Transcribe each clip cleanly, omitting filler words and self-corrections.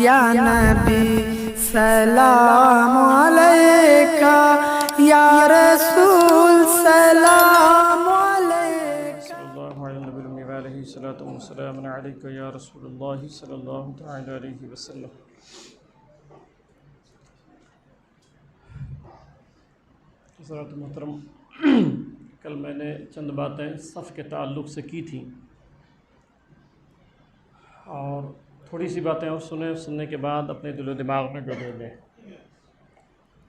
یا نبی سلام علیکہ، یا رسول سلام علیکہ۔ صلی اللہ علیہ نبی علیہ الصلوۃ والسلام علیکہ یا رسول اللہ صلی اللہ تعالی علیہ وسلم۔ حضرات محترم، کل میں نے چند باتیں صف کے تعلق سے کی تھیں، اور تھوڑی سی باتیں اور سننے کے بعد اپنے دل و دماغ میں گزر دیں۔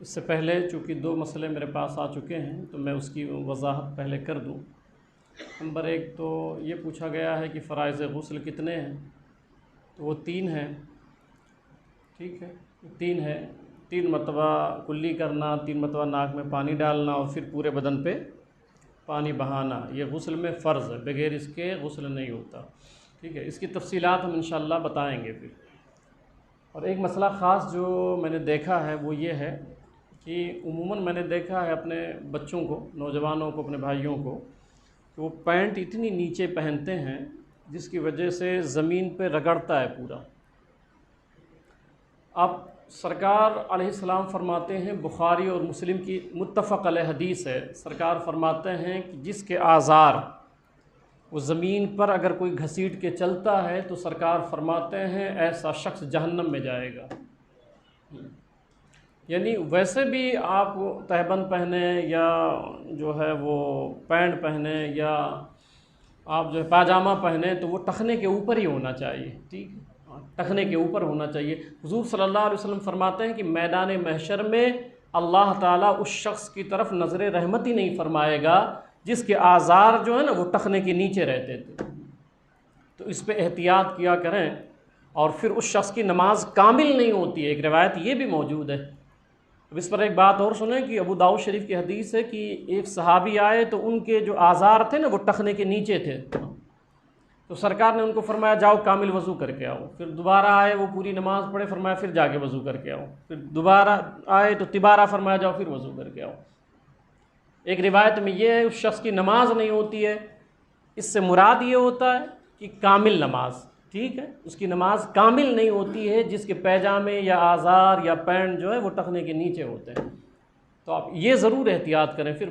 اس سے پہلے چونکہ دو مسئلے میرے پاس آ چکے ہیں تو میں اس کی وضاحت پہلے کر دوں۔ نمبر ایک تو یہ پوچھا گیا ہے کہ فرائض غسل کتنے ہیں، تو وہ 3 ہیں، ٹھیک ہے، 3 ہے۔ 3 مرتبہ کلی کرنا، 3 مرتبہ ناک میں پانی ڈالنا اور پھر پورے بدن پہ پانی بہانا، یہ غسل میں فرض ہے، بغیر اس کے غسل نہیں ہوتا، ٹھیک ہے۔ اس کی تفصیلات ہم انشاءاللہ بتائیں گے پھر۔ اور ایک مسئلہ خاص جو میں نے دیکھا ہے وہ یہ ہے کہ عموماً میں نے دیکھا ہے اپنے بچوں کو، نوجوانوں کو، اپنے بھائیوں کو، کہ وہ پینٹ اتنی نیچے پہنتے ہیں جس کی وجہ سے زمین پہ رگڑتا ہے پورا۔ اب سرکار علیہ السلام فرماتے ہیں، بخاری اور مسلم کی متفق علیہ حدیث ہے، سرکار فرماتے ہیں کہ جس کے آزار وہ زمین پر اگر کوئی گھسیٹ کے چلتا ہے تو سرکار فرماتے ہیں ایسا شخص جہنم میں جائے گا۔ یعنی ویسے بھی آپ تہبند پہنے یا جو ہے وہ پینٹ پہنے یا آپ جو ہے پاجامہ پہنے تو وہ ٹخنے کے اوپر ہی ہونا چاہیے، ٹھیک ہے، ٹخنے کے اوپر ہونا چاہیے۔ حضور صلی اللہ علیہ وسلم فرماتے ہیں کہ میدان محشر میں اللہ تعالیٰ اس شخص کی طرف نظر رحمت ہی نہیں فرمائے گا جس کے آزار جو ہے نا وہ ٹخنے کے نیچے رہتے تھے۔ تو اس پہ احتیاط کیا کریں، اور پھر اس شخص کی نماز کامل نہیں ہوتی ہے، ایک روایت یہ بھی موجود ہے۔ اب اس پر ایک بات اور سنیں کہ ابو داؤد شریف کی حدیث ہے کہ ایک صحابی آئے تو ان کے جو آزار تھے نا وہ ٹخنے کے نیچے تھے، تو سرکار نے ان کو فرمایا جاؤ کامل وضو کر کے آؤ۔ پھر دوبارہ آئے، وہ پوری نماز پڑھے، فرمایا پھر جا کے وضو کر کے آؤ۔ پھر دوبارہ آئے تو تبارہ، فرمایا جاؤ پھر وضو کر کے آؤ۔ ایک روایت میں یہ ہے اس شخص کی نماز نہیں ہوتی ہے، اس سے مراد یہ ہوتا ہے کہ کامل نماز، ٹھیک ہے، اس کی نماز کامل نہیں ہوتی ہے جس کے پیجامے یا آزار یا پینٹ جو ہے وہ ٹخنے کے نیچے ہوتے ہیں۔ تو آپ یہ ضرور احتیاط کریں۔ پھر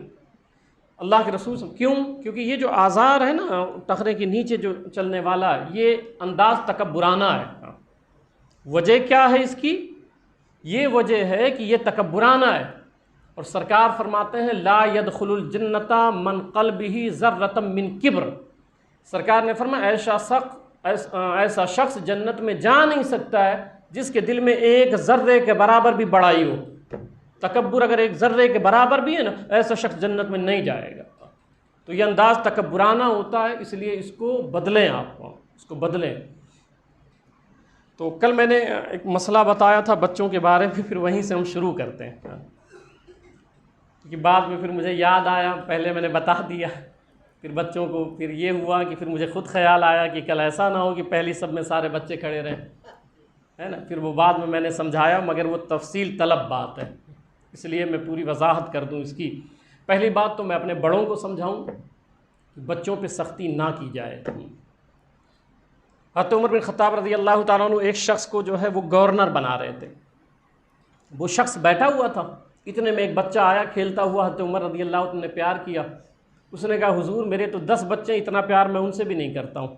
اللہ کے رسول کیونکہ یہ جو آزار ہے نا ٹخنے کے نیچے جو چلنے والا ہے، یہ انداز تکبرانہ ہے۔ وجہ کیا ہے اس کی؟ یہ وجہ ہے کہ یہ تکبرانہ ہے، اور سرکار فرماتے ہیں لا يدخل الجنۃ من قلبہ ذرۃ من کبر۔ سرکار نے فرمایا ایسا شخص جنت میں جا نہیں سکتا ہے جس کے دل میں ایک ذرے کے برابر بھی بڑائی ہو۔ تکبر اگر ایک ذرے کے برابر بھی ہے نا، ایسا شخص جنت میں نہیں جائے گا۔ تو یہ انداز تکبرانہ ہوتا ہے، اس لیے اس کو بدلیں، آپ اس کو بدلیں۔ تو کل میں نے ایک مسئلہ بتایا تھا بچوں کے بارے میں، پھر وہیں سے ہم شروع کرتے ہیں، کیونکہ بعد میں پھر مجھے یاد آیا، پہلے میں نے بتا دیا، پھر بچوں کو پھر یہ ہوا کہ پھر مجھے خود خیال آیا کہ کل ایسا نہ ہو کہ پہلی سب میں سارے بچے کھڑے رہیں، ہے نا۔ پھر وہ بعد میں نے سمجھایا، مگر وہ تفصیل طلب بات ہے، اس لیے میں پوری وضاحت کر دوں اس کی۔ پہلی بات تو میں اپنے بڑوں کو سمجھاؤں کہ بچوں پہ سختی نہ کی جائے۔ حضرت عمر بن خطاب رضی اللہ تعالیٰ عنہ ایک شخص کو جو ہے وہ گورنر بنا رہے تھے۔ وہ شخص بیٹھا ہوا تھا، اتنے میں ایک بچہ آیا کھیلتا ہوا، حضرت عمر رضی اللہ عنہ نے پیار کیا۔ اس نے کہا حضور میرے تو 10 بچے، اتنا پیار میں ان سے بھی نہیں کرتا ہوں۔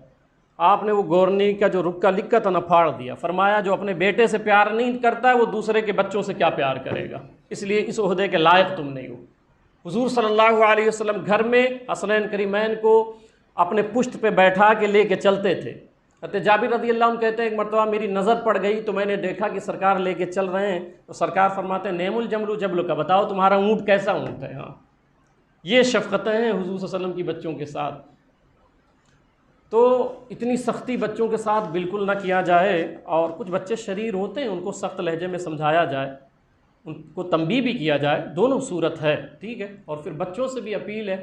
آپ نے وہ گورنری کا جو رکا لکھا تھا نہ پھاڑ دیا، فرمایا جو اپنے بیٹے سے پیار نہیں کرتا ہے وہ دوسرے کے بچوں سے کیا پیار کرے گا، اس لیے اس عہدے کے لائق تم نہیں ہو۔ حضور صلی اللہ علیہ وسلم گھر میں حسنین کریمین کو اپنے پشت پہ بیٹھا کے لے کے چلتے تھے۔ حضرت جابر رضی اللہ عنہ کہتے ہیں ایک مرتبہ میری نظر پڑ گئی تو میں نے دیکھا کہ سرکار لے کے چل رہے ہیں، تو سرکار فرماتے ہیں نعم الجمل جبل کا، بتاؤ تمہارا اونٹ کیسا اونٹ ہے۔ ہاں، یہ شفقتیں ہیں حضور صلی اللہ علیہ وسلم کی بچوں کے ساتھ۔ تو اتنی سختی بچوں کے ساتھ بالکل نہ کیا جائے، اور کچھ بچے شریر ہوتے ہیں ان کو سخت لہجے میں سمجھایا جائے، ان کو تنبیہ بھی کیا جائے، دونوں صورت ہے، ٹھیک ہے۔ اور پھر بچوں سے بھی اپیل ہے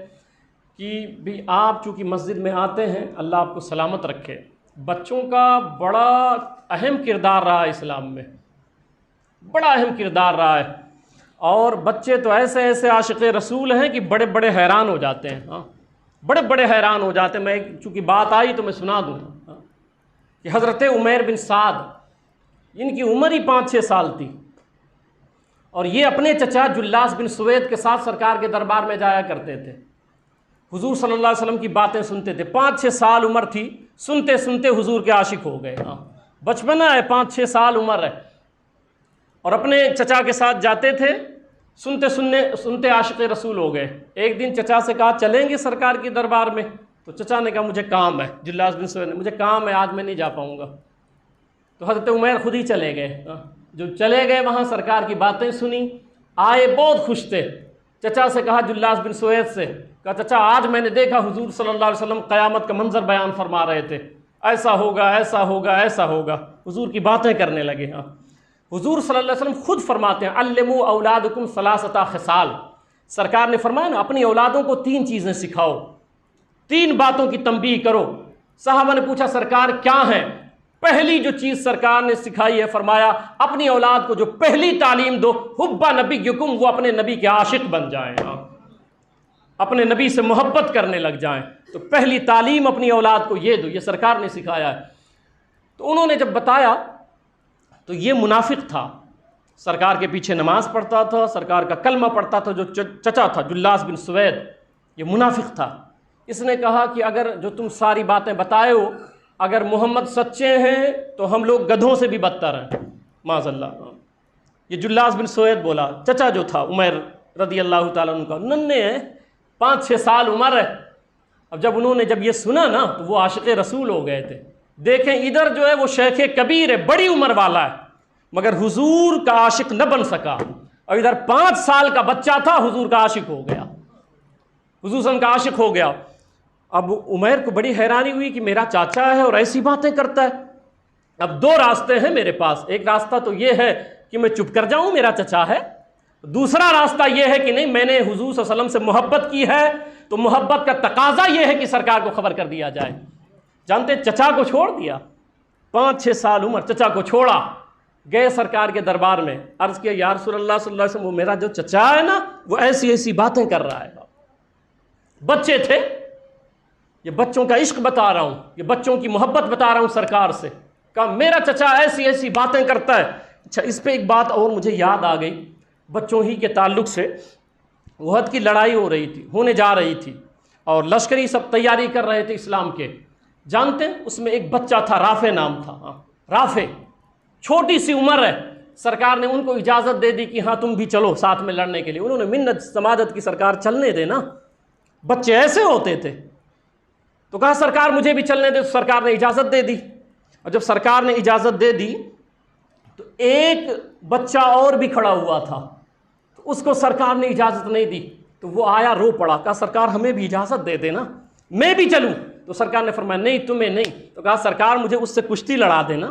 کہ بھی آپ چونکہ مسجد میں آتے ہیں، اللہ آپ کو سلامت رکھے۔ بچوں کا بڑا اہم کردار رہا ہے اسلام میں، بڑا اہم کردار رہا ہے، اور بچے تو ایسے ایسے عاشق رسول ہیں کہ بڑے بڑے حیران ہو جاتے ہیں، ہاں بڑے بڑے حیران ہو جاتے ہیں۔ میں چونکہ بات آئی تو میں سنا دوں کہ حضرت عمیر بن سعد ان کی عمر ہی 5-6 سال تھی، اور یہ اپنے چچا جلاس بن سوید کے ساتھ سرکار کے دربار میں جایا کرتے تھے، حضور صلی اللہ علیہ وسلم کی باتیں سنتے تھے۔ 5-6 سال عمر تھی، سنتے سنتے حضور کے عاشق ہو گئے۔ بچپنا ہے، 5-6 سال عمر ہے، اور اپنے چچا کے ساتھ جاتے تھے، سنتے سنتے عاشق رسول ہو گئے۔ ایک دن چچا سے کہا چلیں گے سرکار کے دربار میں؟ تو چچا نے کہا مجھے کام ہے، جلاس بن سوید نے، مجھے کام ہے، آج میں نہیں جا پاؤں گا۔ تو حضرت عمیر خود ہی چلے گئے۔ جو چلے گئے وہاں سرکار کی باتیں سنی، آئے بہت خوش تھے۔ چچا سے کہا جلاس بن سوید سے، کہا چچا آج میں نے دیکھا حضور صلی اللہ علیہ وسلم قیامت کا منظر بیان فرما رہے تھے، ایسا ہوگا ایسا ہوگا ایسا ہوگا، حضور کی باتیں کرنے لگے۔ حضور صلی اللہ علیہ وسلم خود فرماتے ہیں علموا اولادکم ثلاثۃ خصال، سرکار نے فرمایا نا اپنی اولادوں کو 3 چیزیں سکھاؤ، 3 باتوں کی تنبیہ کرو۔ صحابہ نے پوچھا سرکار کیا ہیں؟ پہلی جو چیز سرکار نے سکھائی ہے، فرمایا اپنی اولاد کو جو پہلی تعلیم دو حب نبیکم، وہ اپنے نبی کے عاشق بن جائیں، اپنے نبی سے محبت کرنے لگ جائیں۔ تو پہلی تعلیم اپنی اولاد کو یہ دو، یہ سرکار نے سکھایا ہے۔ تو انہوں نے جب بتایا تو یہ منافق تھا، سرکار کے پیچھے نماز پڑھتا تھا، سرکار کا کلمہ پڑھتا تھا، جو چچا تھا جلاس بن سوید، یہ منافق تھا۔ اس نے کہا کہ اگر جو تم ساری باتیں بتائے ہو، اگر محمد سچے ہیں تو ہم لوگ گدھوں سے بھی بدتر ہیں، معاذ اللہ۔ یہ جلاس بن سوید بولا، چچا جو تھا عمیر رضی اللہ تعالیٰ عنہ کا، ننھے ہیں، 5-6 سال عمر ہے۔ اب جب یہ سنا نا تو وہ عاشق رسول ہو گئے تھے۔ دیکھیں ادھر جو ہے وہ شیخ کبیر ہے، بڑی عمر والا ہے، مگر حضور کا عاشق نہ بن سکا، اور ادھر 5 سال کا بچہ تھا، حضور کا عاشق ہو گیا، حضور صلی اللہ علیہ وسلم کا عاشق ہو گیا۔ اب عمیر کو بڑی حیرانی ہوئی کہ میرا چاچا ہے اور ایسی باتیں کرتا ہے۔ اب 2 راستے ہیں میرے پاس، ایک راستہ تو یہ ہے کہ میں چپ کر جاؤں، میرا چچا ہے، دوسرا راستہ یہ ہے کہ نہیں، میں نے حضور صلی اللہ علیہ وسلم سے محبت کی ہے تو محبت کا تقاضا یہ ہے کہ سرکار کو خبر کر دیا جائے۔ جانتے چچا کو چھوڑ دیا، 5-6 سال عمر، چچا کو چھوڑا، گئے سرکار کے دربار میں، عرض کیا یا رسول اللہ صلی اللہ علیہ وسلم، وہ میرا جو چچا ہے نا وہ ایسی ایسی باتیں کر رہا ہے۔ بچے تھے، یہ بچوں کا عشق بتا رہا ہوں، یہ بچوں کی محبت بتا رہا ہوں سرکار سے۔ کہا میرا چچا ایسی ایسی باتیں کرتا ہے۔ اچھا اس پہ ایک بات اور مجھے یاد آ گئی بچوں ہی کے تعلق سے۔ احد کی لڑائی ہونے جا رہی تھی، اور لشکری سب تیاری کر رہے تھے اسلام کے۔ جانتے ہیں اس میں ایک بچہ تھا، رافع نام تھا، رافع، چھوٹی سی عمر ہے۔ سرکار نے ان کو اجازت دے دی کہ ہاں تم بھی چلو ساتھ میں لڑنے کے لیے۔ انہوں نے منت سماجت کی سرکار چلنے دے نا، بچے ایسے ہوتے تھے۔ تو کہا سرکار مجھے بھی چلنے دے، تو سرکار نے اجازت دے دی۔ اور جب سرکار نے اجازت دے دی تو ایک بچہ اور بھی کھڑا ہوا تھا، تو اس کو سرکار نے اجازت نہیں دی، تو وہ آیا رو پڑا، کہا سرکار ہمیں بھی اجازت دے دینا، میں بھی چلوں۔ تو سرکار نے فرمایا نہیں تمہیں نہیں۔ تو کہا سرکار مجھے اس سے کشتی لڑا دینا،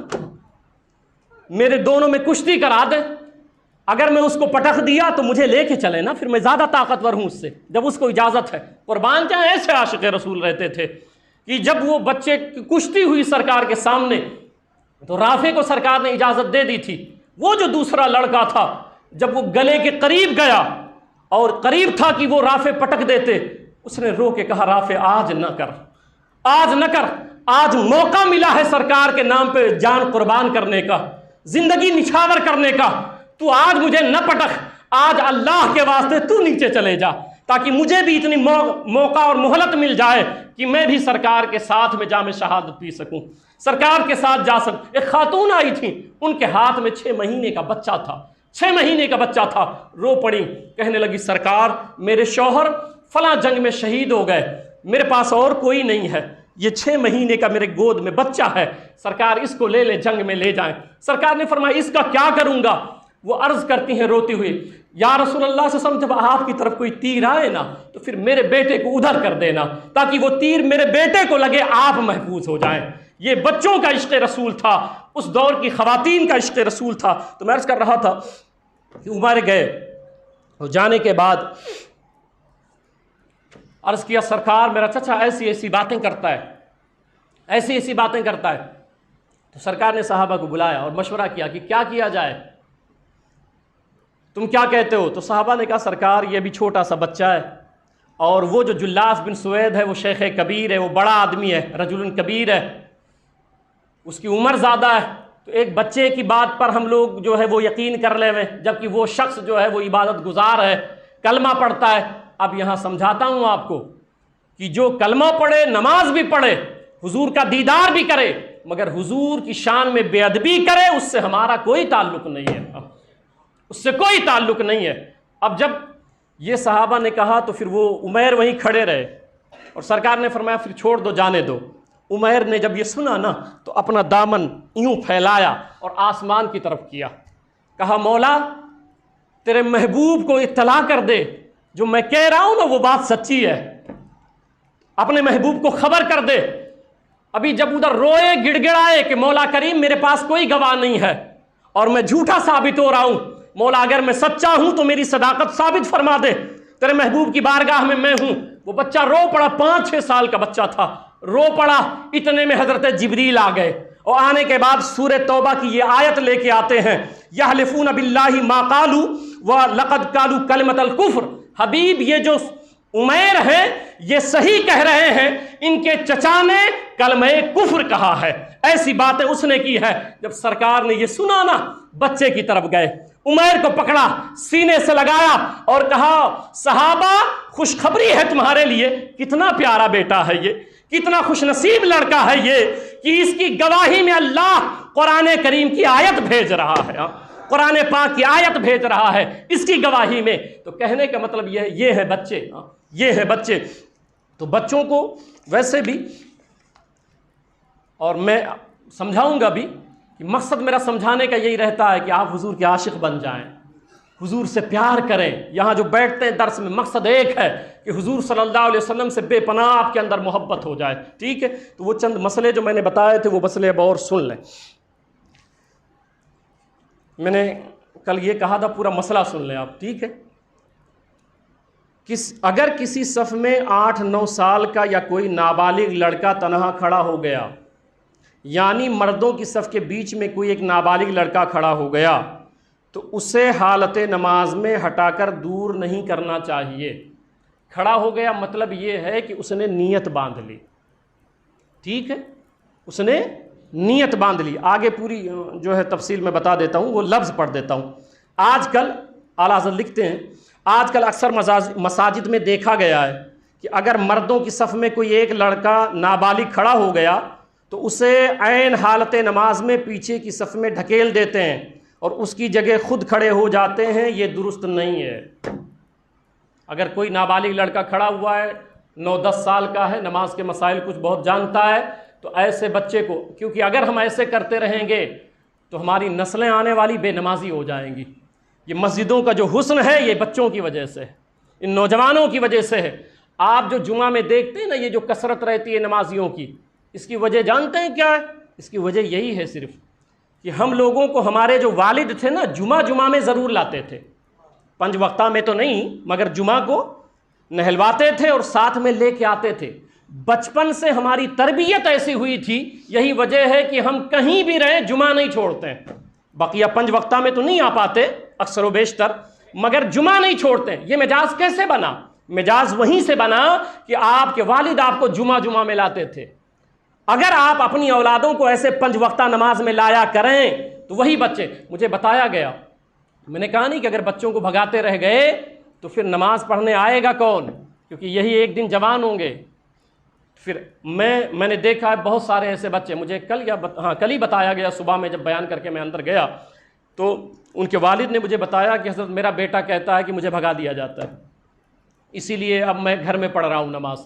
میرے دونوں میں کشتی کرا دے، اگر میں اس کو پٹخ دیا تو مجھے لے کے چلے نا، پھر میں زیادہ طاقتور ہوں اس سے، جب اس کو اجازت ہے۔ قربان جائیں ایسے عاشق رسول رہتے تھے کہ جب وہ بچے کی کشتی ہوئی سرکار کے سامنے تو رافع کو سرکار نے اجازت دے دی تھی۔ وہ جو دوسرا لڑکا تھا جب وہ گلے کے قریب گیا اور قریب تھا کہ وہ رافع پٹک دیتے، اس نے رو کے کہا رافع آج نہ کر، آج نہ کر، آج موقع ملا ہے سرکار کے نام پہ جان قربان کرنے کا، زندگی نچھاور کرنے کا، تو آج مجھے نہ پٹک، آج اللہ کے واسطے تو نیچے چلے جا، تاکہ مجھے بھی اتنی موقع اور مہلت مل جائے کہ میں بھی سرکار کے ساتھ میں جام شہادت پی سکوں، سرکار کے ساتھ جا سکوں۔ ایک خاتون آئی تھی، ان کے ہاتھ میں 6 مہینے کا بچہ تھا، 6 مہینے کا بچہ تھا، رو پڑی، کہنے لگی سرکار میرے شوہر فلاں جنگ میں شہید ہو گئے، میرے پاس اور کوئی نہیں ہے، یہ 6 مہینے کا میرے گود میں بچہ ہے، سرکار اس کو لے لے، جنگ میں لے جائیں۔ سرکار نے فرمایا اس کا کیا کروں گا؟ وہ عرض کرتی ہیں روتی ہوئی یا رسول اللہ صلی اللہ علیہ وسلم، جب آپ کی طرف کوئی تیر آئے نا تو پھر میرے بیٹے کو ادھر کر دینا، تاکہ وہ تیر میرے بیٹے کو لگے، آپ محفوظ ہو جائیں۔ یہ بچوں کا عشق رسول تھا، اس دور کی خواتین کا عشق رسول تھا۔ تو میں عرض کر رہا تھا کہ عمر گئے، اور جانے کے بعد عرض کیا سرکار میرا چچا ایسی ایسی باتیں کرتا ہے، ایسی ایسی باتیں کرتا ہے۔ تو سرکار نے صحابہ کو بلایا اور مشورہ کیا کہ کیا کیا جائے، تم کیا کہتے ہو؟ تو صحابہ نے کہا سرکار یہ بھی چھوٹا سا بچہ ہے، اور وہ جو جلاس بن سوید ہے وہ شیخ کبیر ہے، وہ بڑا آدمی ہے، رجل کبیر ہے، اس کی عمر زیادہ ہے، تو ایک بچے کی بات پر ہم لوگ جو ہے وہ یقین کر لے ہوئے، جبکہ وہ شخص جو ہے وہ عبادت گزار ہے، کلمہ پڑھتا ہے۔ اب یہاں سمجھاتا ہوں آپ کو کہ جو کلمہ پڑھے، نماز بھی پڑھے، حضور کا دیدار بھی کرے، مگر حضور کی شان میں بے ادبی کرے، اس سے ہمارا کوئی تعلق نہیں ہے، اس سے کوئی تعلق نہیں ہے۔ اب جب یہ صحابہ نے کہا تو پھر وہ عمیر وہیں کھڑے رہے اور سرکار نے فرمایا پھر چھوڑ دو، جانے دو۔ عمیر نے جب یہ سنا نا تو اپنا دامن یوں پھیلایا اور آسمان کی طرف کیا، کہا مولا تیرے محبوب کو اطلاع کر دے، جو میں کہہ رہا ہوں نا وہ بات سچی ہے، اپنے محبوب کو خبر کر دے۔ ابھی جب ادھر روئے گڑ گڑائے کہ مولا کریم میرے پاس کوئی گواہ نہیں ہے اور میں جھوٹا ثابت ہو رہا ہوں، مولا اگر میں سچا ہوں تو میری صداقت ثابت فرما دے، تیرے محبوب کی بارگاہ میں ہوں۔ وہ بچہ رو پڑا، 5-6 سال کا بچہ تھا، رو پڑا۔ اتنے میں حضرت جبریل آ گئے اور آنے کے بعد سورہ توبہ کی یہ آیت لے کے آتے ہیں، یحلفون باللہ ما قالوا ولقد قالوا کلمۃ الکفر۔ حبیب یہ جو عمیر ہیں یہ صحیح کہہ رہے ہیں، ان کے چچا نے کلمہ کفر کہا ہے، ایسی باتیں اس نے کی ہے۔ جب سرکار نے یہ سنا نا بچے کی طرف گئے، عمیر کو پکڑا، سینے سے لگایا اور کہا صحابہ خوشخبری ہے تمہارے لیے، کتنا پیارا بیٹا ہے یہ، کتنا خوش نصیب لڑکا ہے یہ کہ اس کی گواہی میں اللہ قرآن کریم کی آیت بھیج رہا ہے، قرآن پاک کی آیت بھیج رہا ہے اس کی گواہی میں۔ تو کہنے کا مطلب یہ ہے بچے، یہ ہے بچے۔ تو بچوں کو ویسے بھی، اور میں سمجھاؤں گا بھی کہ مقصد میرا سمجھانے کا یہی رہتا ہے کہ آپ حضور کے عاشق بن جائیں، حضور سے پیار کریں۔ یہاں جو بیٹھتے ہیں درس میں مقصد ایک ہے کہ حضور صلی اللہ علیہ وسلم سے بے پناہ آپ کے اندر محبت ہو جائے، ٹھیک ہے؟ تو وہ چند مسئلے جو میں نے بتائے تھے وہ مسئلے اب اور سن لیں۔ میں نے کل یہ کہا تھا پورا مسئلہ سن لیں آپ، ٹھیک ہے؟ اگر کسی صف میں 8-9 سال کا یا کوئی نابالغ لڑکا تنہا کھڑا ہو گیا، یعنی مردوں کی صف کے بیچ میں کوئی ایک نابالغ لڑکا کھڑا ہو گیا، تو اسے حالت نماز میں ہٹا کر دور نہیں کرنا چاہیے۔ کھڑا ہو گیا مطلب یہ ہے کہ اس نے نیت باندھ لی، ٹھیک ہے؟ اس نے نیت باندھ لی۔ آگے پوری جو ہے تفصیل میں بتا دیتا ہوں، وہ لفظ پڑھ دیتا ہوں۔ آج کل اعلیٰ حضرت لکھتے ہیں، آج کل اکثر مساجد میں دیکھا گیا ہے کہ اگر مردوں کی صف میں کوئی ایک لڑکا نابالغ کھڑا ہو گیا تو اسے عین حالت نماز میں پیچھے کی صف میں ڈھکیل دیتے ہیں اور اس کی جگہ خود کھڑے ہو جاتے ہیں۔ یہ درست نہیں ہے۔ اگر کوئی نابالغ لڑکا کھڑا ہوا ہے، 9-10 سال کا ہے، نماز کے مسائل کچھ بہت جانتا ہے، تو ایسے بچے کو، کیونکہ اگر ہم ایسے کرتے رہیں گے تو ہماری نسلیں آنے والی بے نمازی ہو جائیں گی۔ یہ مسجدوں کا جو حسن ہے یہ بچوں کی وجہ سے، ان نوجوانوں کی وجہ سے ہے۔ آپ جو جمعہ میں دیکھتے ہیں نا یہ جو کثرت رہتی ہے نمازیوں کی، اس کی وجہ جانتے ہیں کیا ہے؟ اس کی وجہ یہی ہے صرف کہ ہم لوگوں کو ہمارے جو والد تھے نا جمعہ میں ضرور لاتے تھے، 5 وقتہ میں تو نہیں، مگر جمعہ کو نہلواتے تھے اور ساتھ میں لے کے آتے تھے۔ بچپن سے ہماری تربیت ایسی ہوئی تھی، یہی وجہ ہے کہ ہم کہیں بھی رہیں جمعہ نہیں چھوڑتے ہیں۔ بقیہ 5 وقتہ میں تو نہیں آ پاتے اکثر و بیشتر، مگر جمعہ نہیں چھوڑتے ہیں۔ یہ مجاز کیسے بنا؟ مجاز وہیں سے بنا کہ آپ کے والد آپ کو جمعہ میں لاتے تھے۔ اگر آپ اپنی اولادوں کو ایسے 5 وقتہ نماز میں لایا کریں تو وہی بچے، مجھے بتایا گیا، میں نے کہا نہیں کہ اگر بچوں کو بھگاتے رہ گئے تو پھر نماز پڑھنے آئے گا کون؟ کیونکہ یہی ایک دن جوان ہوں گے۔ پھر میں نے دیکھا ہے بہت سارے ایسے بچے، مجھے کل ہی بتایا گیا، صبح میں جب بیان کر کے میں اندر گیا تو ان کے والد نے مجھے بتایا کہ حضرت میرا بیٹا کہتا ہے کہ مجھے بھگا دیا جاتا ہے، اسی لیے اب میں گھر میں پڑھ رہا ہوں نماز۔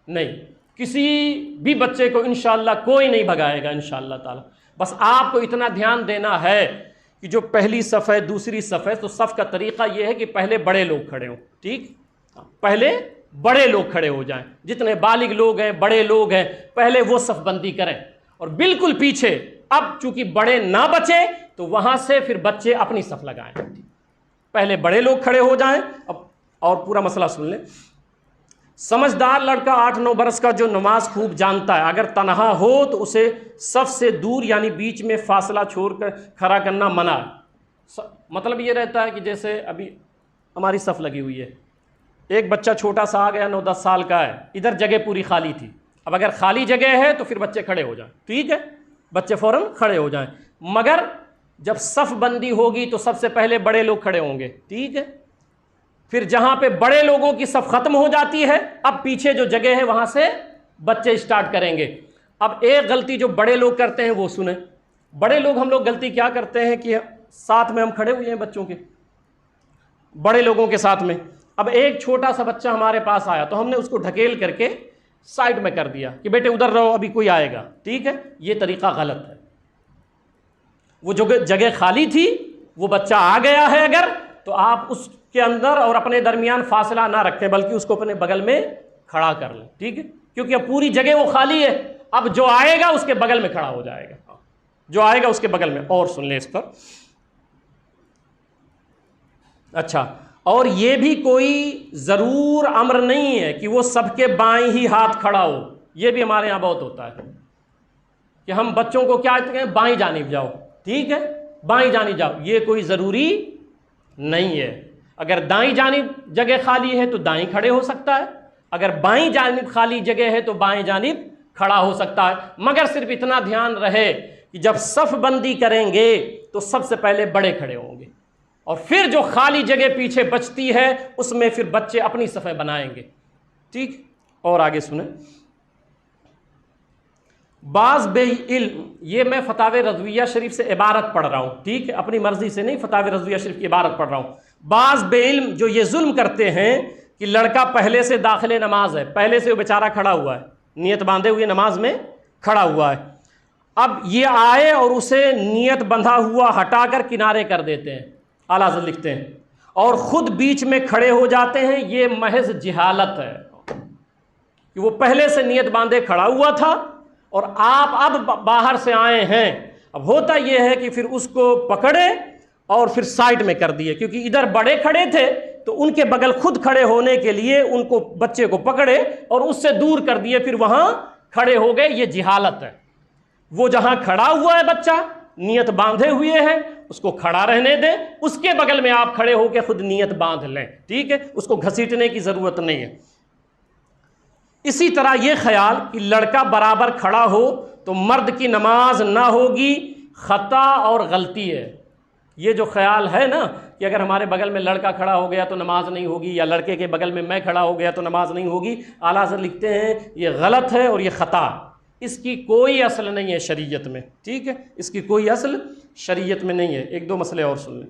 نہیں، کسی بھی بچے کو انشاءاللہ کوئی نہیں بھگائے گا انشاءاللہ تعالی۔ بس آپ کو اتنا دھیان دینا ہے کہ جو پہلی صف ہے، دوسری صف ہے، تو صف کا طریقہ یہ ہے کہ پہلے بڑے لوگ کھڑے ہوں، ٹھیک؟ پہلے بڑے لوگ کھڑے ہو جائیں، جتنے بالغ لوگ ہیں، بڑے لوگ ہیں، پہلے وہ صف بندی کریں۔ اور بالکل پیچھے، اب چونکہ بڑے نہ بچے تو وہاں سے پھر بچے اپنی صف لگائیں، پہلے بڑے لوگ کھڑے ہو جائیں۔ اب اور پورا مسئلہ سن لیں۔ سمجھدار لڑکا 8-9 برس کا جو نماز خوب جانتا ہے، اگر تنہا ہو تو اسے صف سے دور یعنی بیچ میں فاصلہ چھوڑ کر کھڑا کرنا منع ہے۔ مطلب یہ رہتا ہے کہ جیسے ابھی ہماری صف لگی ہوئی ہے، ایک بچہ چھوٹا سا آ گیا، 9-10 سال کا ہے، ادھر جگہ پوری خالی تھی، اب اگر خالی جگہ ہے تو پھر بچے کھڑے ہو جائیں، ٹھیک ہے؟ بچے فوراً کھڑے ہو جائیں۔ مگر جب صف بندی ہوگی تو سب سے پہلے بڑے لوگ کھڑے ہوں گے، ٹھیک ہے؟ پھر جہاں پہ بڑے لوگوں کی صف ختم ہو جاتی ہے، اب پیچھے جو جگہ ہے وہاں سے بچے اسٹارٹ کریں گے۔ اب ایک غلطی جو بڑے لوگ کرتے ہیں وہ سنیں۔ بڑے لوگ ہم لوگ غلطی کیا کرتے ہیں کہ ساتھ میں ہم کھڑے ہوئے ہیں بچوں کے، بڑے لوگوں کے ساتھ میں، اب ایک چھوٹا سا بچہ ہمارے پاس آیا تو ہم نے اس کو ڈھکیل کر کے سائڈ میں کر دیا کہ بیٹے ادھر رہو، ابھی کوئی آئے گا، ٹھیک ہے؟ یہ طریقہ غلط ہے۔ وہ جو جگہ خالی تھی، وہ بچہ آ گیا ہے اگر، تو آپ اس کے اندر اور اپنے درمیان فاصلہ نہ رکھیں، بلکہ اس کو اپنے بغل میں کھڑا کر لیں، ٹھیک ہے؟ کیونکہ اب پوری جگہ وہ خالی ہے، اب جو آئے گا اس کے بغل میں کھڑا ہو جائے گا، جو آئے گا اس کے بغل میں۔ اور سن لیں اس پر، اچھا، اور یہ بھی کوئی ضرور امر نہیں ہے کہ وہ سب کے بائیں ہی ہاتھ کھڑا ہو۔ یہ بھی ہمارے یہاں بہت ہوتا ہے کہ ہم بچوں کو کیا کہتے ہیں، بائیں جانب جاؤ، ٹھیک ہے، بائیں جانب جاؤ۔ یہ کوئی ضروری نہیں ہے۔ اگر دائیں جانب جگہ خالی ہے تو دائیں کھڑے ہو سکتا ہے، اگر بائیں جانب خالی جگہ ہے تو بائیں جانب کھڑا ہو سکتا ہے، مگر صرف اتنا دھیان رہے کہ جب صف بندی کریں گے تو سب سے پہلے بڑے کھڑے ہوں گے، اور پھر جو خالی جگہ پیچھے بچتی ہے اس میں پھر بچے اپنی صفیں بنائیں گے، ٹھیک؟ اور آگے سنیں، بعض بے علم، یہ میں فتاوی رضویہ شریف سے عبارت پڑھ رہا ہوں، ٹھیک ہے، اپنی مرضی سے نہیں، فتاوی رضویہ شریف کی عبارت پڑھ رہا ہوں۔ بعض بے علم جو یہ ظلم کرتے ہیں کہ لڑکا پہلے سے داخل نماز ہے، پہلے سے وہ بیچارہ کھڑا ہوا ہے، نیت باندھے ہوئے نماز میں کھڑا ہوا ہے، اب یہ آئے اور اسے نیت بندھا ہوا ہٹا کر کنارے کر دیتے ہیں، اعلیٰ حضرت لکھتے ہیں، اور خود بیچ میں کھڑے ہو جاتے ہیں، یہ محض جہالت ہے کہ وہ پہلے سے نیت باندھے کھڑا ہوا تھا اور آپ اب باہر سے آئے ہیں۔ اب ہوتا یہ ہے کہ پھر اس کو پکڑے اور پھر سائڈ میں کر دیے، کیونکہ ادھر بڑے کھڑے تھے تو ان کے بغل خود کھڑے ہونے کے لیے ان کو بچے کو پکڑے اور اس سے دور کر دیے، پھر وہاں کھڑے ہو گئے۔ یہ جہالت ہے۔ وہ جہاں کھڑا ہوا ہے بچہ، نیت باندھے ہوئے ہے، اس کو کھڑا رہنے دیں، اس کے بغل میں آپ کھڑے ہو کے خود نیت باندھ لیں، ٹھیک ہے؟ اس کو گھسیٹنے کی ضرورت نہیں ہے۔ اسی طرح یہ خیال کہ لڑکا برابر کھڑا ہو تو مرد کی نماز نہ ہوگی، خطا اور غلطی ہے۔ یہ جو خیال ہے نا کہ اگر ہمارے بغل میں لڑکا کھڑا ہو گیا تو نماز نہیں ہوگی، یا لڑکے کے بغل میں میں کھڑا ہو گیا تو نماز نہیں ہوگی، اعلیٰ حضرت لکھتے ہیں یہ غلط ہے اور یہ خطا، اس کی کوئی اصل نہیں ہے شریعت میں، ٹھیک ہے؟ اس کی کوئی اصل شریعت میں نہیں ہے۔ ایک دو مسئلے اور سن لیں۔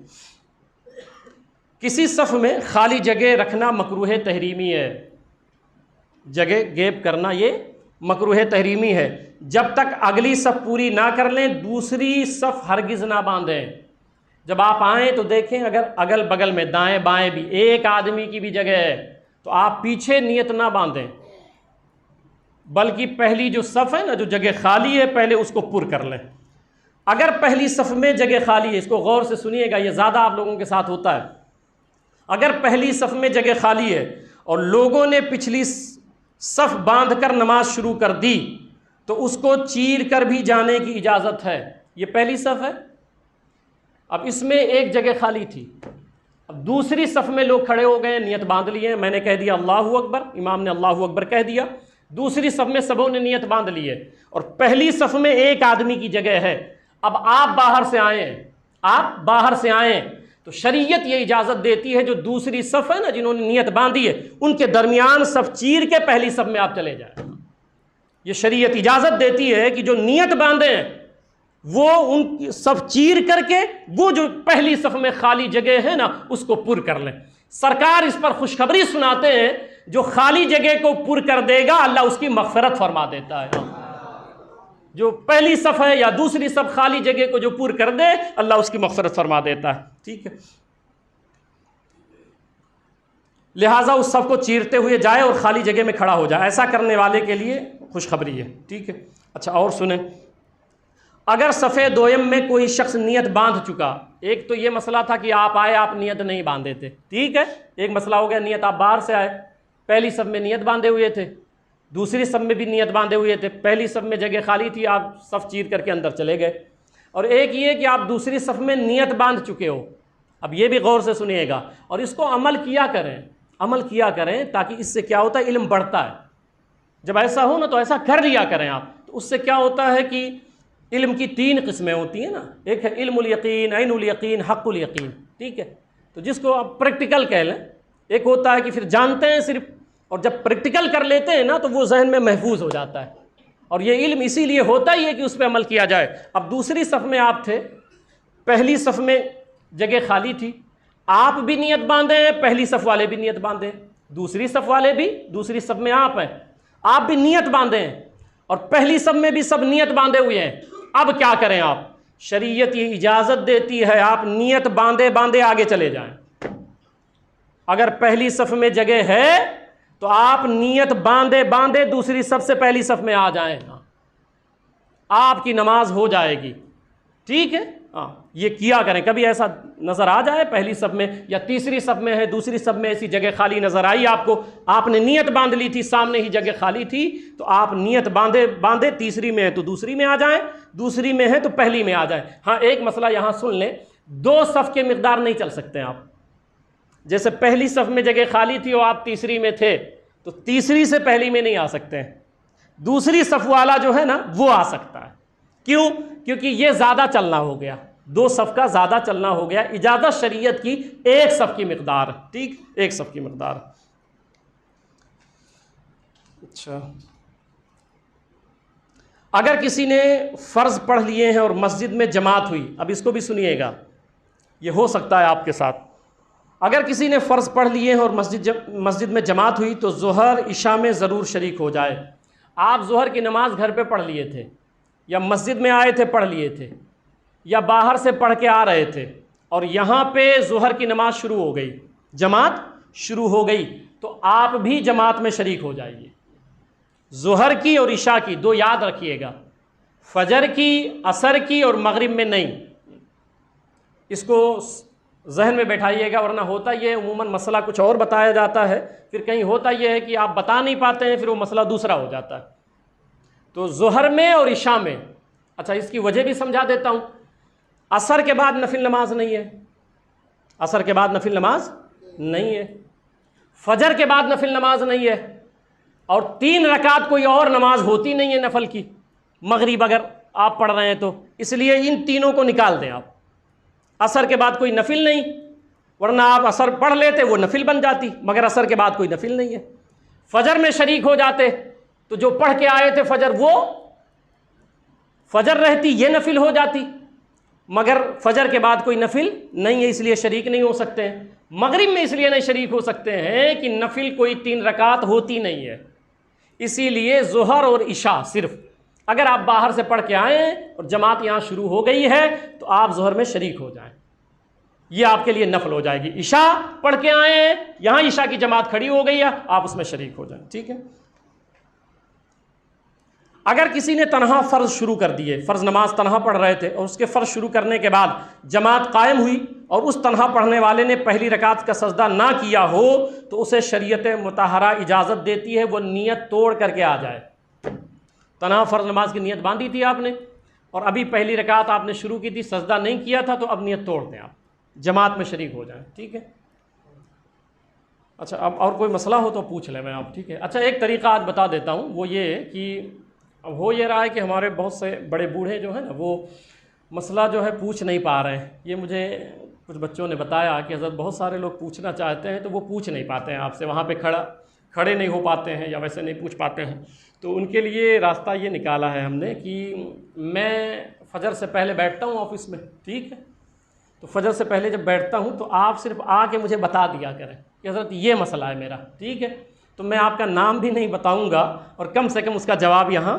کسی صف میں خالی جگہ رکھنا مکروہ تحریمی ہے، جگہ گیپ کرنا یہ مکروہ تحریمی ہے، جب تک اگلی صف پوری نہ کر لیں دوسری صف ہرگز نہ باندھیں۔ جب آپ آئیں تو دیکھیں اگر اگل بغل میں دائیں بائیں بھی ایک آدمی کی بھی جگہ ہے تو آپ پیچھے نیت نہ باندھیں، بلکہ پہلی جو صف ہے نا، جو جگہ خالی ہے، پہلے اس کو پر کر لیں۔ اگر پہلی صف میں جگہ خالی ہے، اس کو غور سے سنیے گا، یہ زیادہ آپ لوگوں کے ساتھ ہوتا ہے، اگر پہلی صف میں جگہ خالی ہے اور لوگوں نے پچھلی صف باندھ کر نماز شروع کر دی تو اس کو چیر کر بھی جانے کی اجازت ہے۔ یہ پہلی صف ہے، اب اس میں ایک جگہ خالی تھی، اب دوسری صف میں لوگ کھڑے ہو گئے، نیت باندھ لیے، میں نے کہہ دیا اللہ اکبر، امام نے اللہ اکبر کہہ دیا، دوسری صف میں سبوں نے نیت باندھ لی ہے، اور پہلی صف میں ایک آدمی کی جگہ ہے، اب آپ باہر سے آئیں تو شریعت یہ اجازت دیتی ہے جو دوسری صف ہے نا، جنہوں نے نیت باندھی ہے، ان کے درمیان صف چیر کے پہلی صف میں آپ چلے جائیں۔ یہ شریعت اجازت دیتی ہے کہ جو نیت باندھے ہیں وہ ان کی صف چیر کر کے وہ جو پہلی صف میں خالی جگہ ہے نا اس کو پر کر لیں۔ سرکار اس پر خوشخبری سناتے ہیں، جو خالی جگہ کو پر کر دے گا اللہ اس کی مغفرت فرما دیتا ہے۔ جو پہلی صف ہے یا دوسری صف خالی جگہ کو جو پر کر دے اللہ اس کی مغفرت فرما دیتا ہے، ٹھیک ہے؟ لہٰذا اس صف کو چیرتے ہوئے جائے اور خالی جگہ میں کھڑا ہو جائے، ایسا کرنے والے کے لیے خوشخبری ہے، ٹھیک ہے؟ اچھا اور سنیں، اگر صف دویم میں کوئی شخص نیت باندھ چکا، ایک تو یہ مسئلہ تھا کہ آپ آئے آپ نیت نہیں باندھے تھے، ٹھیک ہے، ایک مسئلہ ہو گیا نیت، آپ باہر سے آئے، پہلی صف میں نیت باندھے ہوئے تھے، دوسری صف میں بھی نیت باندھے ہوئے تھے، پہلی صف میں جگہ خالی تھی، آپ صف چیر کر کے اندر چلے گئے، اور ایک یہ کہ آپ دوسری صف میں نیت باندھ چکے ہو۔ اب یہ بھی غور سے سنیے گا اور اس کو عمل کیا کریں تاکہ اس سے کیا ہوتا ہے، علم بڑھتا ہے۔ جب ایسا ہو نا تو ایسا کر لیا کریں آپ، تو اس سے کیا ہوتا ہے کہ علم کی 3 قسمیں ہوتی ہیں نا، ایک ہے علم الیقین، عین الیقین، حق الیقین، ٹھیک ہے؟ تو جس کو آپ پریکٹیکل کہہ لیں، ایک ہوتا ہے کہ پھر جانتے ہیں صرف، اور جب پریکٹیکل کر لیتے ہیں نا تو وہ ذہن میں محفوظ ہو جاتا ہے، اور یہ علم اسی لیے ہوتا ہی ہے کہ اس پہ عمل کیا جائے۔ اب دوسری صف میں آپ تھے، پہلی صف میں جگہ خالی تھی، آپ بھی نیت باندھے ہیں، پہلی صف والے بھی نیت باندھے ہیں، دوسری صف والے بھی، دوسری صف میں آپ ہیں، آپ بھی نیت باندھے ہیں، اور پہلی صف میں بھی سب نیت باندھے ہوئے ہیں۔ اب کیا کریں آپ؟ شریعت یہ اجازت دیتی ہے آپ نیت باندھے باندھے آگے چلے جائیں۔ اگر پہلی صف میں جگہ ہے تو آپ نیت باندھے باندھے دوسری صف سے پہلی صف میں آ جائیں، آپ کی نماز ہو جائے گی، ٹھیک ہے؟ ہاں، یہ کیا کریں۔ کبھی ایسا نظر آ جائے پہلی صف میں یا تیسری صف میں ہے، دوسری صف میں ایسی جگہ خالی نظر آئی آپ کو، آپ نے نیت باندھ لی تھی، سامنے ہی جگہ خالی تھی، تو آپ نیت باندھے باندھے تیسری میں ہے تو دوسری میں آ جائیں، دوسری میں ہے تو پہلی میں آ جائیں۔ ہاں، ایک مسئلہ یہاں سن لیں، 2 صف کے مقدار نہیں چل سکتے آپ۔ جیسے پہلی صف میں جگہ خالی تھی اور آپ تیسری میں تھے تو تیسری سے پہلی میں نہیں آ سکتے ہیں، دوسری صف والا جو ہے نا وہ آ سکتا ہے۔ کیوں؟ کیونکہ یہ زیادہ چلنا ہو گیا، 2 صف کا زیادہ چلنا ہو گیا۔ اجازت شریعت کی 1 صف کی مقدار، ٹھیک، 1 صف کی مقدار۔ اچھا، اگر کسی نے فرض پڑھ لیے ہیں اور مسجد میں جماعت ہوئی، اب اس کو بھی سنیے گا، یہ ہو سکتا ہے آپ کے ساتھ۔ اگر کسی نے فرض پڑھ لیے ہیں اور مسجد میں جماعت ہوئی تو ظہر عشاء میں ضرور شریک ہو جائے۔ آپ ظہر کی نماز گھر پہ پڑھ لیے تھے، یا مسجد میں آئے تھے پڑھ لیے تھے، یا باہر سے پڑھ کے آ رہے تھے، اور یہاں پہ ظہر کی نماز شروع ہو گئی، جماعت شروع ہو گئی، تو آپ بھی جماعت میں شریک ہو جائیے۔ ظہر کی اور عشاء کی 2 یاد رکھیے گا، فجر کی، عصر کی اور مغرب میں نہیں۔ اس کو ذہن میں بیٹھائیے گا، ورنہ ہوتا یہ عموماً مسئلہ کچھ اور بتایا جاتا ہے، پھر کہیں ہوتا یہ ہے کہ آپ بتا نہیں پاتے ہیں، پھر وہ مسئلہ دوسرا ہو جاتا ہے۔ تو ظہر میں اور عشاء میں، اچھا اس کی وجہ بھی سمجھا دیتا ہوں۔ عصر کے بعد نفل نماز نہیں ہے، عصر کے بعد نفل نماز نہیں ہے، فجر کے بعد نفل نماز نہیں ہے، اور 3 رکعت کوئی اور نماز ہوتی نہیں ہے نفل کی، مغرب اگر آپ پڑھ رہے ہیں تو، اس لیے ان تینوں کو نکال دیں آپ۔ عصر کے بعد کوئی نفل نہیں، ورنہ آپ عصر پڑھ لیتے وہ نفل بن جاتی، مگر عصر کے بعد کوئی نفل نہیں ہے۔ فجر میں شریک ہو جاتے تو جو پڑھ کے آئے تھے فجر، وہ فجر رہتی، یہ نفل ہو جاتی، مگر فجر کے بعد کوئی نفل نہیں ہے، اس لیے شریک نہیں ہو سکتے ہیں۔ مغرب میں اس لیے نہیں شریک ہو سکتے ہیں کہ نفل کوئی 3 رکعت ہوتی نہیں ہے، اسی لیے ظہر اور عشاء صرف۔ اگر آپ باہر سے پڑھ کے آئیں اور جماعت یہاں شروع ہو گئی ہے تو آپ ظہر میں شریک ہو جائیں، یہ آپ کے لیے نفل ہو جائے گی۔ عشاء پڑھ کے آئے ہیں، یہاں عشاء کی جماعت کھڑی ہو گئی ہے، آپ اس میں شریک ہو جائیں، ٹھیک ہے۔ اگر کسی نے تنہا فرض شروع کر دیے، فرض نماز تنہا پڑھ رہے تھے اور اس کے فرض شروع کرنے کے بعد جماعت قائم ہوئی اور اس تنہا پڑھنے والے نے پہلی رکعت کا سجدہ نہ کیا ہو تو اسے شریعت مطہرہ اجازت دیتی ہے وہ نیت توڑ کر کے آ جائے۔ تنہا فرض نماز کی نیت باندھی تھی آپ نے، اور ابھی پہلی رکعت آپ نے شروع کی تھی، سجدہ نہیں کیا تھا، تو اب نیت توڑ دیں، آپ جماعت میں شریک ہو جائیں، ٹھیک ہے۔ اچھا، اب اور کوئی مسئلہ ہو تو پوچھ لیں میں آپ، ٹھیک ہے۔ اچھا، ایک طریقہ آج بتا دیتا ہوں، وہ یہ کہ اب ہو یہ رہا ہے کہ ہمارے بہت سے بڑے بوڑھے جو ہیں نا، وہ مسئلہ جو ہے پوچھ نہیں پا رہے ہیں۔ یہ مجھے کچھ بچوں نے بتایا کہ حضرت بہت سارے لوگ پوچھنا چاہتے ہیں تو وہ پوچھ نہیں پاتے ہیں آپ سے، وہاں پہ کھڑے نہیں ہو پاتے ہیں یا ویسے نہیں پوچھ پاتے ہیں، تو ان کے لیے راستہ یہ نکالا ہے ہم نے کہ میں فجر سے پہلے بیٹھتا ہوں آفس میں، ٹھیک ہے، تو فجر سے پہلے جب بیٹھتا ہوں تو آپ صرف آ کے مجھے بتا دیا کریں کہ حضرت یہ مسئلہ ہے میرا، ٹھیک ہے، تو میں آپ کا نام بھی نہیں بتاؤں گا اور کم سے کم اس کا جواب یہاں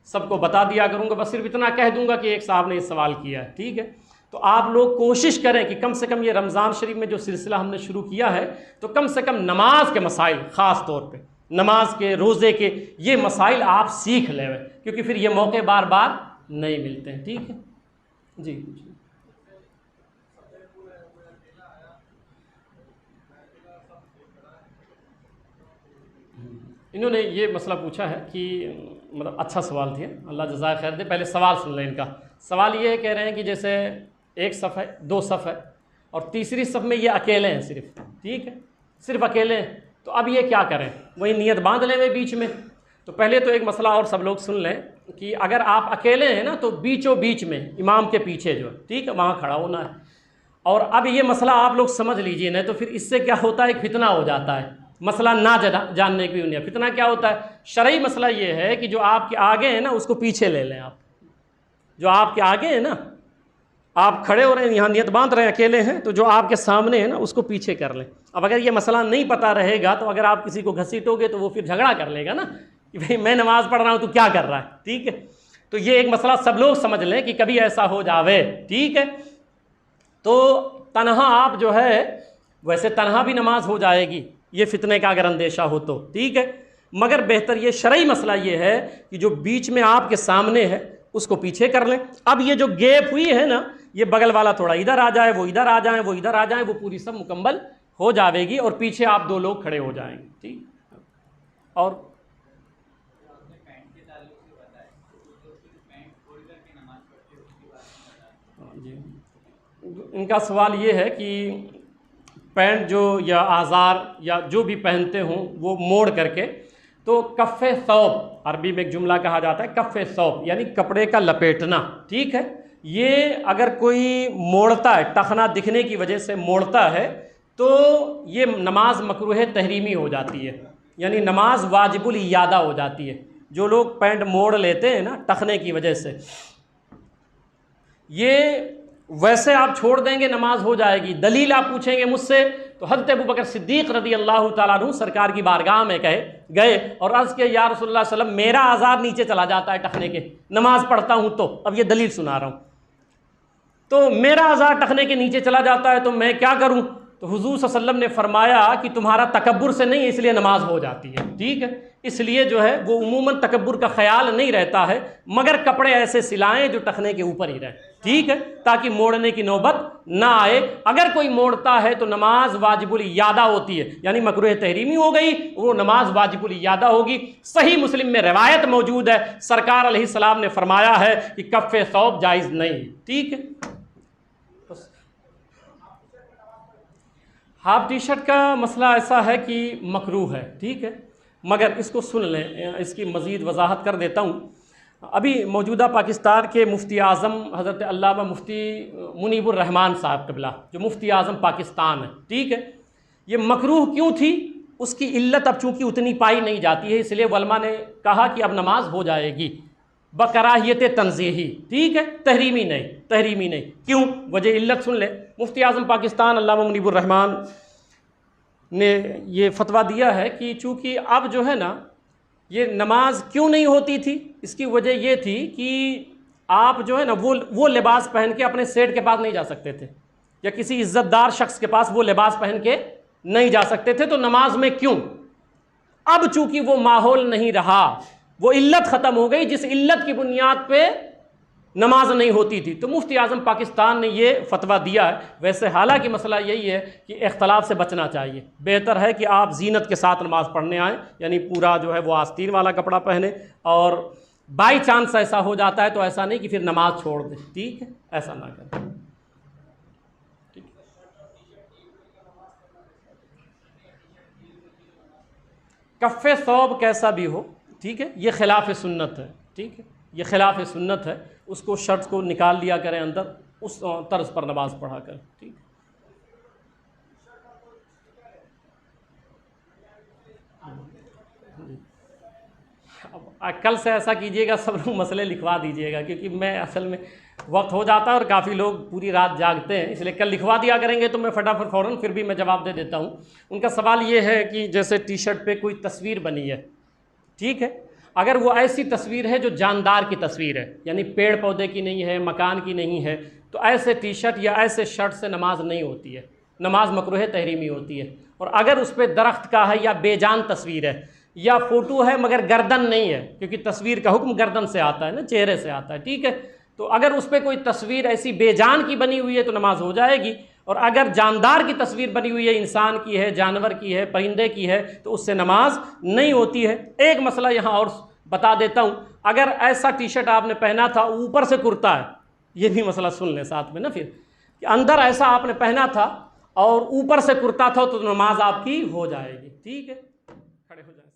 سب کو بتا دیا کروں گا، بس صرف اتنا کہہ دوں گا کہ ایک صاحب نے یہ سوال کیا ہے، ٹھیک ہے۔ تو آپ لوگ کوشش کریں کہ کم سے کم یہ رمضان شریف میں جو سلسلہ ہم نے شروع کیا ہے تو کم سے کم نماز کے مسائل، خاص طور پہ نماز کے، روزے کے، یہ مسائل آپ سیکھ لیں، کیونکہ پھر یہ موقع بار بار نہیں ملتے ہیں، ٹھیک ہے جی۔ انہوں نے یہ مسئلہ پوچھا ہے کہ مطلب اچھا سوال تھا، اللہ جزائے خیر دے۔ پہلے سوال سن لیں ان کا۔ سوال یہ کہہ رہے ہیں کہ جیسے ایک صف ہے، 2 صف ہے، اور تیسری صف میں یہ اکیلے ہیں صرف، ٹھیک ہے، صرف اکیلے ہیں، تو اب یہ کیا کریں؟ وہی نیت باندھ لیں بیچ میں۔ تو پہلے تو ایک مسئلہ اور سب لوگ سن لیں کہ اگر آپ اکیلے ہیں نا تو بیچوں بیچ میں امام کے پیچھے جو ہے ٹھیک ہے وہاں کھڑا ہونا ہے. اور اب یہ مسئلہ آپ لوگ سمجھ لیجئے نہیں تو پھر اس سے کیا ہوتا ہے ایک فتنہ ہو جاتا ہے, مسئلہ نہ جاننے کی دنیا. فتنہ کیا ہوتا ہے؟ شرعی مسئلہ یہ ہے کہ جو آپ کے آگے ہیں نا اس کو پیچھے لے لیں. آپ جو آپ کے آگے ہیں نا, آپ کھڑے ہو رہے ہیں یہاں نیت باندھ رہے ہیں اکیلے ہیں, تو جو آپ کے سامنے ہے نا اس کو پیچھے کر لیں. اب اگر یہ مسئلہ نہیں پتہ رہے گا تو اگر آپ کسی کو گھسیٹو گے تو وہ پھر جھگڑا کر لے گا نا کہ بھئی میں نماز پڑھ رہا ہوں تو کیا کر رہا ہے, ٹھیک ہے. تو یہ ایک مسئلہ سب لوگ سمجھ لیں کہ کبھی ایسا ہو جاوے, ٹھیک ہے. تو تنہا آپ جو ہے ویسے تنہا بھی نماز ہو جائے گی یہ فتنے کا اگر اندیشہ ہو تو, ٹھیک ہے. مگر بہتر یہ شرعی مسئلہ یہ ہے کہ جو بیچ میں آپ کے سامنے ہے اس کو پیچھے کر لیں. اب یہ جو گیپ ہوئی ہے نا یہ بغل والا تھوڑا ادھر آ جائے, وہ ادھر آ جائیں, وہ ادھر آ جائیں, وہ پوری سب مکمل ہو جاوے گی اور پیچھے آپ دو لوگ کھڑے ہو جائیں گے, ٹھیک. اور جی ان کا سوال یہ ہے کہ پینٹ جو یا آزار یا جو بھی پہنتے ہوں وہ موڑ کر کے, تو کف ثوب عربی میں ایک جملہ کہا جاتا ہے کف ثوب یعنی کپڑے کا لپیٹنا, ٹھیک ہے. یہ اگر کوئی موڑتا ہے ٹخنا دکھنے کی وجہ سے موڑتا ہے تو یہ نماز مکروہ تحریمی ہو جاتی ہے, یعنی نماز واجب الاعادہ ہو جاتی ہے. جو لوگ پینٹ موڑ لیتے ہیں نا ٹخنے کی وجہ سے, یہ ویسے آپ چھوڑ دیں گے نماز ہو جائے گی. دلیل آپ پوچھیں گے مجھ سے تو حضرت ابوبکر صدیق رضی اللہ تعالیٰ عنہ سرکار کی بارگاہ میں گئے اور عرض کیا یا رسول اللہ صلی اللہ علیہ وسلم میرا آزار نیچے چلا جاتا ہے ٹخنے کے, نماز پڑھتا ہوں تو. اب یہ دلیل سنا رہا ہوں. تو میرا آزار ٹخنے کے نیچے چلا جاتا ہے تو میں کیا کروں؟ تو حضور صلی اللہ علیہ وسلم نے فرمایا کہ تمہارا تکبر سے نہیں اس لیے نماز ہو جاتی ہے, ٹھیک ہے. اس لیے جو ہے وہ عموماً تکبر کا خیال نہیں رہتا ہے, مگر کپڑے ایسے سلائیں جو ٹخنے کے اوپر ہی رہیں, ٹھیک ہے, تاکہ موڑنے کی نوبت نہ آئے. اگر کوئی موڑتا ہے تو نماز واجب الاعادہ ہوتی ہے, یعنی مکروہ تحریمی ہو گئی, وہ نماز واجب الاعادہ ہوگی. صحیح مسلم میں روایت موجود ہے, سرکار علیہ السلام نے فرمایا ہے کہ کف ثوب جائز نہیں, ٹھیک ہے. ہاف ٹی شرٹ کا مسئلہ ایسا ہے کہ مکروہ ہے, ٹھیک ہے, مگر اس کو سن لیں, اس کی مزید وضاحت کر دیتا ہوں. ابھی موجودہ پاکستان کے مفتی اعظم حضرت علامہ مفتی منیب الرحمان صاحب قبلہ جو مفتی اعظم پاکستان ہے, ٹھیک ہے, یہ مکروہ کیوں تھی اس کی علت اب چونکہ اتنی پائی نہیں جاتی ہے, اس لیے علماء نے کہا کہ اب نماز ہو جائے گی بکراہیت تنزیہی, ٹھیک ہے, تحریمی نہیں. کیوں؟ وجہ علت سن لیں. مفتی اعظم پاکستان علامہ منیب الرحمان نے یہ فتویٰ دیا ہے کہ چونکہ اب جو ہے نا یہ نماز کیوں نہیں ہوتی تھی, اس کی وجہ یہ تھی کہ آپ جو ہے نا وہ لباس پہن کے اپنے سیٹ کے پاس نہیں جا سکتے تھے, یا کسی عزت دار شخص کے پاس وہ لباس پہن کے نہیں جا سکتے تھے. تو نماز میں کیوں؟ اب چونکہ وہ ماحول نہیں رہا, وہ علت ختم ہو گئی جس علت کی بنیاد پہ نماز نہیں ہوتی تھی, تو مفتی اعظم پاکستان نے یہ فتویٰ دیا ہے. ویسے حالانکہ مسئلہ یہی ہے کہ اختلاف سے بچنا چاہیے, بہتر ہے کہ آپ زینت کے ساتھ نماز پڑھنے آئیں, یعنی پورا جو ہے وہ آستین والا کپڑا پہنے, اور بائی چانس ایسا ہو جاتا ہے تو ایسا نہیں کہ پھر نماز چھوڑ دیں, ٹھیک ہے, ایسا نہ کریں. کف ثوب کیسا بھی ہو, ٹھیک ہے, یہ خلاف سنت ہے, ٹھیک ہے, یہ خلاف سنت ہے. اس کو شرط کو نکال لیا کریں اندر, اس طرز پر نماز پڑھا کریں, ٹھیک. اب کل سے ایسا کیجئے گا, سب لوگ مسئلے لکھوا دیجئے گا, کیونکہ میں اصل میں وقت ہو جاتا ہے اور کافی لوگ پوری رات جاگتے ہیں, اس لیے کل لکھوا دیا کریں گے تو میں فٹافٹ فوراً پھر بھی میں جواب دے دیتا ہوں. ان کا سوال یہ ہے کہ جیسے ٹی شرٹ پہ کوئی تصویر بنی ہے, ٹھیک ہے, اگر وہ ایسی تصویر ہے جو جاندار کی تصویر ہے, یعنی پیڑ پودے کی نہیں ہے, مکان کی نہیں ہے, تو ایسے ٹی شرٹ یا ایسے شرٹ سے نماز نہیں ہوتی ہے, نماز مکروہ تحریمی ہوتی ہے. اور اگر اس پہ درخت کا ہے یا بے جان تصویر ہے, یا فوٹو ہے مگر گردن نہیں ہے, کیونکہ تصویر کا حکم گردن سے آتا ہے نا, چہرے سے آتا ہے, ٹھیک ہے, تو اگر اس پہ کوئی تصویر ایسی بے جان کی بنی ہوئی ہے تو نماز ہو جائے گی. اور اگر جاندار کی تصویر بنی ہوئی ہے, انسان کی ہے, جانور کی ہے, پرندے کی ہے, تو اس سے نماز نہیں ہوتی ہے. ایک مسئلہ یہاں اور بتا دیتا ہوں, اگر ایسا ٹی شرٹ آپ نے پہنا تھا اوپر سے کرتا ہے, یہ بھی مسئلہ سن لیں ساتھ میں نا, پھر کہ اندر ایسا آپ نے پہنا تھا اور اوپر سے کرتا تھا تو نماز آپ کی ہو جائے گی, ٹھیک ہے, کھڑے ہو جائیں.